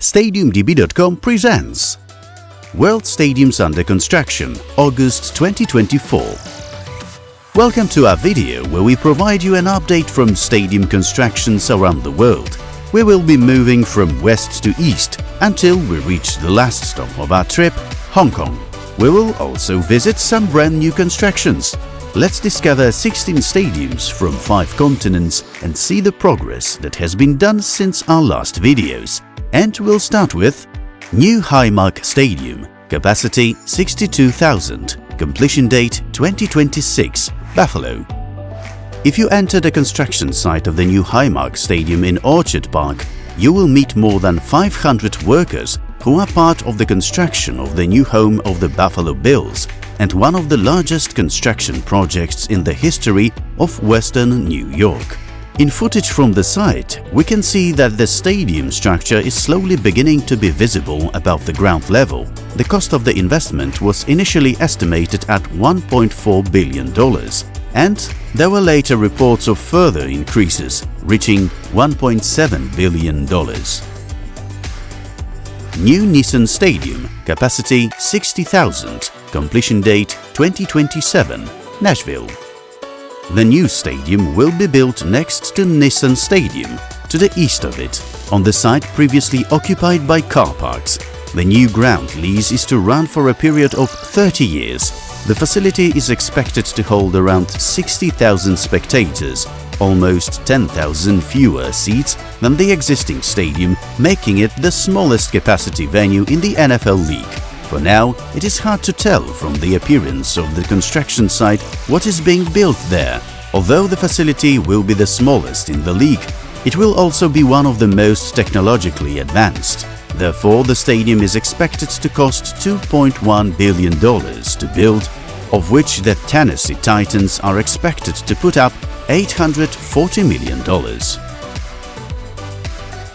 StadiumDB.com presents World Stadiums Under Construction, August 2024. Welcome to our video where we provide you an update from stadium constructions around the world. We will be moving from west to east until we reach the last stop of our trip, Hong Kong. We will also visit some brand new constructions. Let's discover 16 stadiums from 5 continents and see the progress that has been done since our last videos. And we'll start with New Highmark Stadium, capacity 62,000, completion date 2026, Buffalo. If you enter the construction site of the new Highmark Stadium in Orchard Park, you will meet more than 500 workers who are part of the construction of the new home of the Buffalo Bills and one of the largest construction projects in the history of Western New York. In footage from the site, we can see that the stadium structure is slowly beginning to be visible above the ground level. The cost of the investment was initially estimated at $1.4 billion, and there were later reports of further increases, reaching $1.7 billion. New Nissan Stadium, capacity 60,000, completion date 2027, Nashville. The new stadium will be built next to Nissan Stadium, to the east of it, on the site previously occupied by car parks. The new ground lease is to run for a period of 30 years. The facility is expected to hold around 60,000 spectators, almost 10,000 fewer seats than the existing stadium, making it the smallest capacity venue in the NFL league. For now, it is hard to tell from the appearance of the construction site what is being built there. Although the facility will be the smallest in the league, it will also be one of the most technologically advanced. Therefore, the stadium is expected to cost $2.1 billion to build, of which the Tennessee Titans are expected to put up $840 million.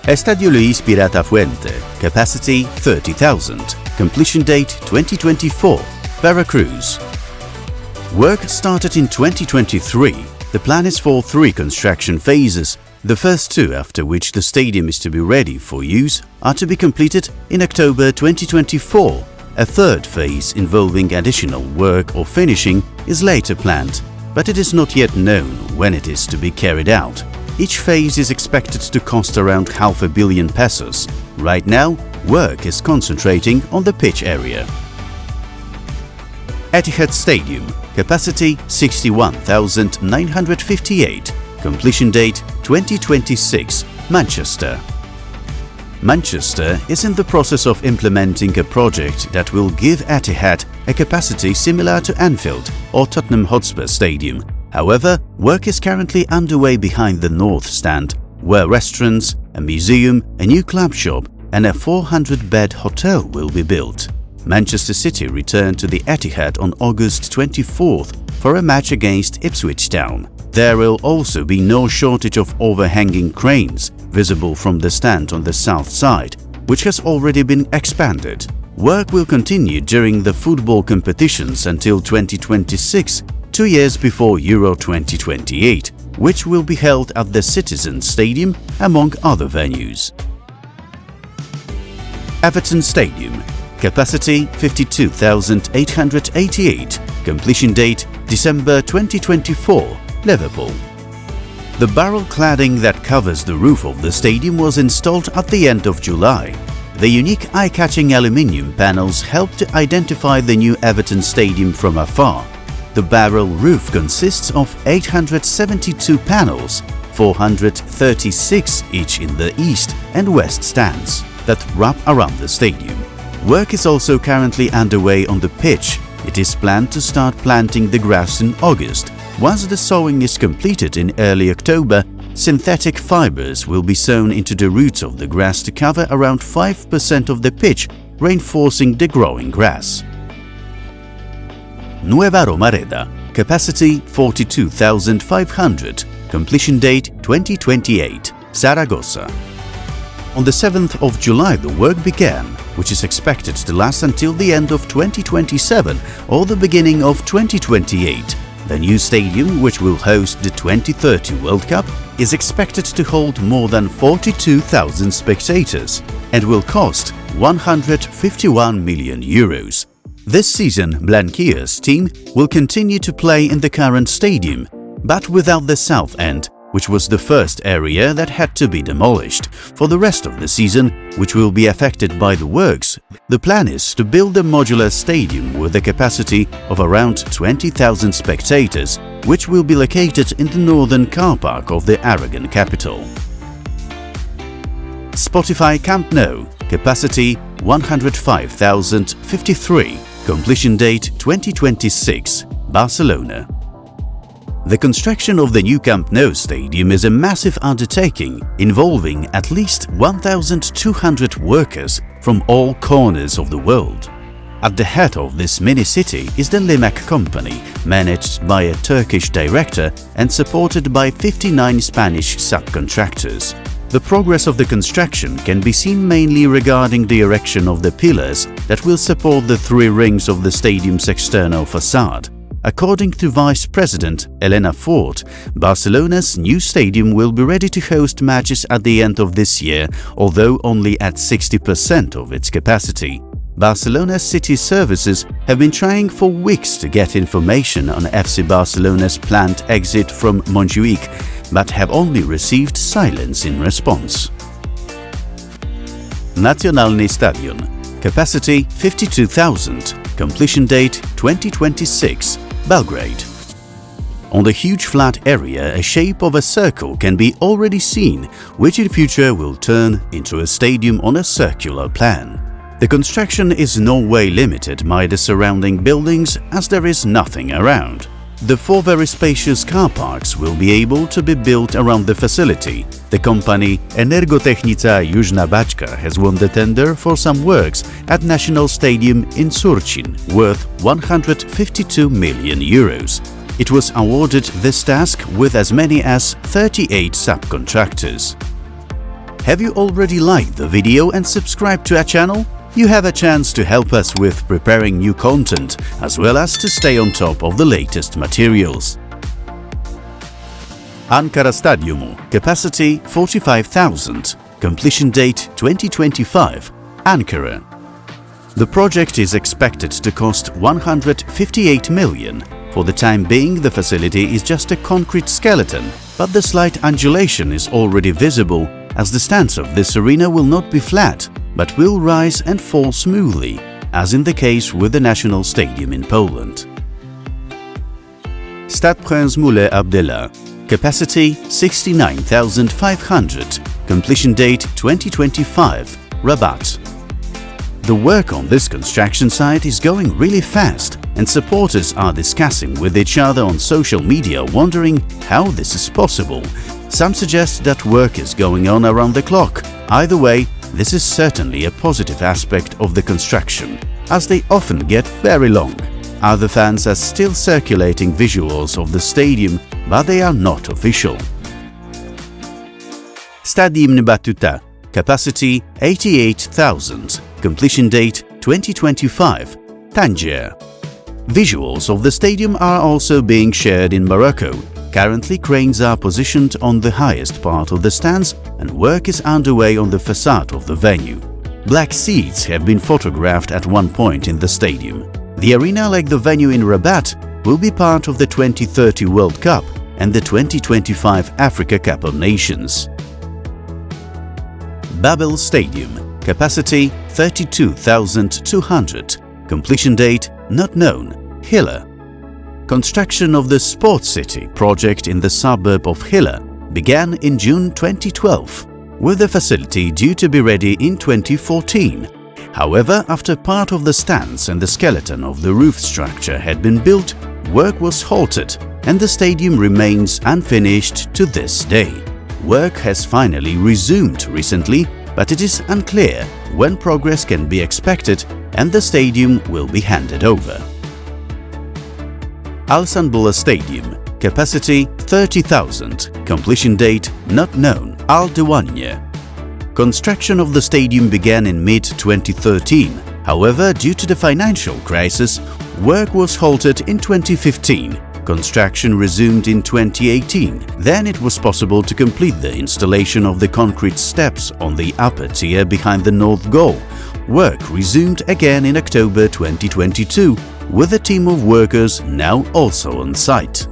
Estadio Pirata Fuente, capacity 30,000, completion date 2024, Veracruz. Work started in 2023. The plan is for 3 construction phases. The first 2, after which the stadium is to be ready for use, are to be completed in October 2024. A third phase involving additional work or finishing is later planned, but it is not yet known when it is to be carried out. Each phase is expected to cost around $500 million pesos. Right now, work is concentrating on the pitch area. Etihad Stadium, capacity 61,958, completion date 2026, Manchester. Manchester is in the process of implementing a project that will give Etihad a capacity similar to Anfield or Tottenham Hotspur Stadium. However, work is currently underway behind the North Stand, where restaurants, a museum, a new club shop and a 400-bed hotel will be built. Manchester City returned to the Etihad on August 24th for a match against Ipswich Town. There will also be no shortage of overhanging cranes visible from the stand on the south side, which has already been expanded. Work will continue during the football competitions until 2026, 2 years before Euro 2028, which will be held at the Citizens Stadium, among other venues. Everton Stadium, capacity 52,888, completion date December 2024, Liverpool. The barrel cladding that covers the roof of the stadium was installed at the end of July. The unique eye-catching aluminium panels help to identify the new Everton Stadium from afar. The barrel roof consists of 872 panels, 436 each in the east and west stands, that wrap around the stadium. Work is also currently underway on the pitch. It is planned to start planting the grass in August. Once the sowing is completed in early October, synthetic fibers will be sewn into the roots of the grass to cover around 5% of the pitch, reinforcing the growing grass. Nueva Romareda, capacity 42,500, completion date 2028, Zaragoza. On the 7th of July the work began, which is expected to last until the end of 2027 or the beginning of 2028. The new stadium, which will host the 2030 World Cup, is expected to hold more than 42,000 spectators. and will cost 151 million euros. This season, Blanquia's team will continue to play in the current stadium, but without the south end, which was the first area that had to be demolished. For the rest of the season, which will be affected by the works, the plan is to build a modular stadium with a capacity of around 20,000 spectators, which will be located in the northern car park of the Aragon capital. Spotify Camp Nou, capacity 105,053, completion date 2026, Barcelona. The construction of the new Camp Nou Stadium is a massive undertaking involving at least 1,200 workers from all corners of the world. At the head of this mini-city is the Limak company, managed by a Turkish director and supported by 59 Spanish subcontractors. The progress of the construction can be seen mainly regarding the erection of the pillars that will support the three rings of the stadium's external facade. According to Vice President Elena Ford, Barcelona's new stadium will be ready to host matches at the end of this year, although only at 60% of its capacity. Barcelona's city services have been trying for weeks to get information on FC Barcelona's planned exit from Montjuic, but have only received silence in response. Nacionalni Stadion, capacity 52,000, completion date 2026, Belgrade. On the huge flat area, a shape of a circle can be already seen, which in future will turn into a stadium on a circular plan. The construction is in no way limited by the surrounding buildings, as there is nothing around. The four very spacious car parks will be able to be built around the facility. The company Energotechnica Južna Bačka has won the tender for some works at National Stadium in Surčin, worth 152 million euros. It was awarded this task with as many as 38 subcontractors. Have you already liked the video and subscribed to our channel? You have a chance to help us with preparing new content, as well as to stay on top of the latest materials. Ankara Stadyumu, capacity 45,000, completion date 2025, Ankara. The project is expected to cost 158 million. For the time being, the facility is just a concrete skeleton, but the slight undulation is already visible, as the stands of this arena will not be flat, but will rise and fall smoothly, as in the case with the National Stadium in Poland. Stade Prince Moulay Abdellah, capacity 69,500, completion date 2025, Rabat. The work on this construction site is going really fast, and supporters are discussing with each other on social media, wondering how this is possible. Some suggest that work is going on around the clock. Either way, this is certainly a positive aspect of the construction, as they often get very long. Other fans are still circulating visuals of the stadium, but they are not official. Stadium Batouta, capacity 88,000, completion date 2025, Tanger. Visuals of the stadium are also being shared in Morocco. Currently, cranes are positioned on the highest part of the stands and work is underway on the facade of the venue. Black seats have been photographed at one point in the stadium. The arena, like the venue in Rabat, will be part of the 2030 World Cup and the 2025 Africa Cup of Nations. Babil Stadium, capacity 32,200, completion date not known, Hilla. Construction of the Sports City project in the suburb of Hilla began in June 2012, with the facility due to be ready in 2014. However, after part of the stands and the skeleton of the roof structure had been built, work was halted and the stadium remains unfinished to this day. Work has finally resumed recently, but it is unclear when progress can be expected and the stadium will be handed over. Sunbula Stadium, capacity 30,000, completion date not known, Al-Diwania. Construction of the stadium began in mid-2013. However, due to the financial crisis, work was halted in 2015. Construction resumed in 2018. Then it was possible to complete the installation of the concrete steps on the upper tier behind the north goal. Work resumed again in October 2022, with a team of workers now also on site.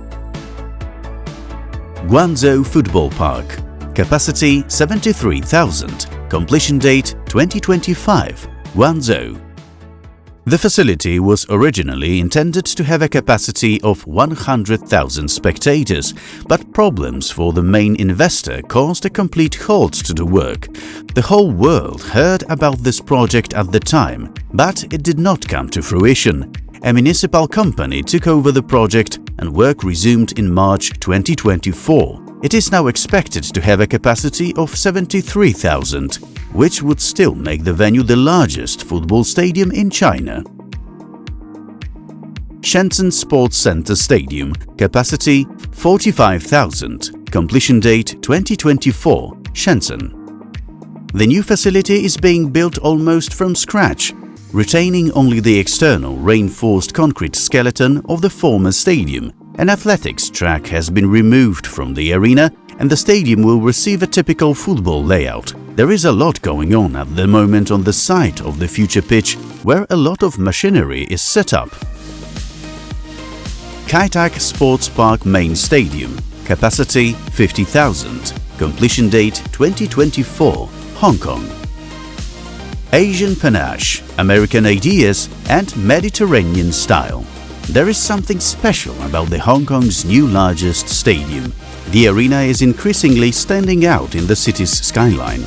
Guangzhou Football Park. Capacity 73,000. Completion date 2025. Guangzhou. The facility was originally intended to have a capacity of 100,000 spectators, but problems for the main investor caused a complete halt to the work. The whole world heard about this project at the time, but it did not come to fruition. A municipal company took over the project and work resumed in March 2024. It is now expected to have a capacity of 73,000, which would still make the venue the largest football stadium in China. Shenzhen Sports Center Stadium. Capacity 45,000. Completion date 2024. Shenzhen. The new facility is being built almost from scratch, retaining only the external reinforced concrete skeleton of the former stadium. An athletics track has been removed from the arena and the stadium will receive a typical football layout. There is a lot going on at the moment on the site of the future pitch, where a lot of machinery is set up. Kaitak Sports Park Main Stadium. Capacity 50,000. Completion date 2024. Hong Kong. Asian panache, American ideas and Mediterranean style. There is something special about the Hong Kong's new largest stadium. The arena is increasingly standing out in the city's skyline.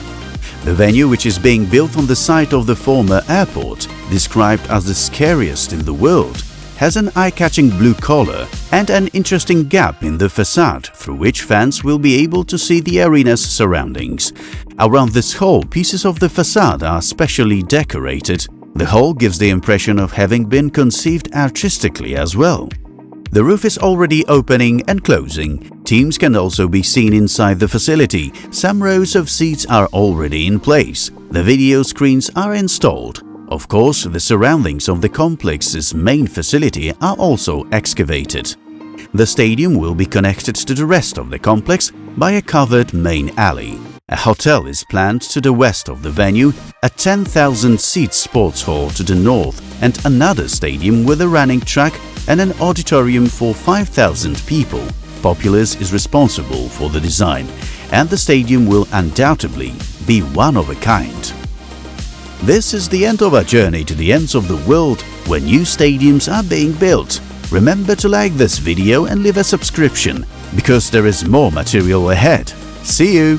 The venue, which is being built on the site of the former airport, described as the scariest in the world, has an eye-catching blue color and an interesting gap in the facade through which fans will be able to see the arena's surroundings. Around this hall, pieces of the facade are specially decorated. The whole gives the impression of having been conceived artistically as well. The roof is already opening and closing. Teams can also be seen inside the facility. Some rows of seats are already in place. The video screens are installed. Of course, the surroundings of the complex's main facility are also excavated. The stadium will be connected to the rest of the complex by a covered main alley. A hotel is planned to the west of the venue, a 10,000-seat sports hall to the north, and another stadium with a running track and an auditorium for 5,000 people. Populous is responsible for the design, and the stadium will undoubtedly be one of a kind. This is the end of our journey to the ends of the world where new stadiums are being built. Remember to like this video and leave a subscription, because there is more material ahead. See you!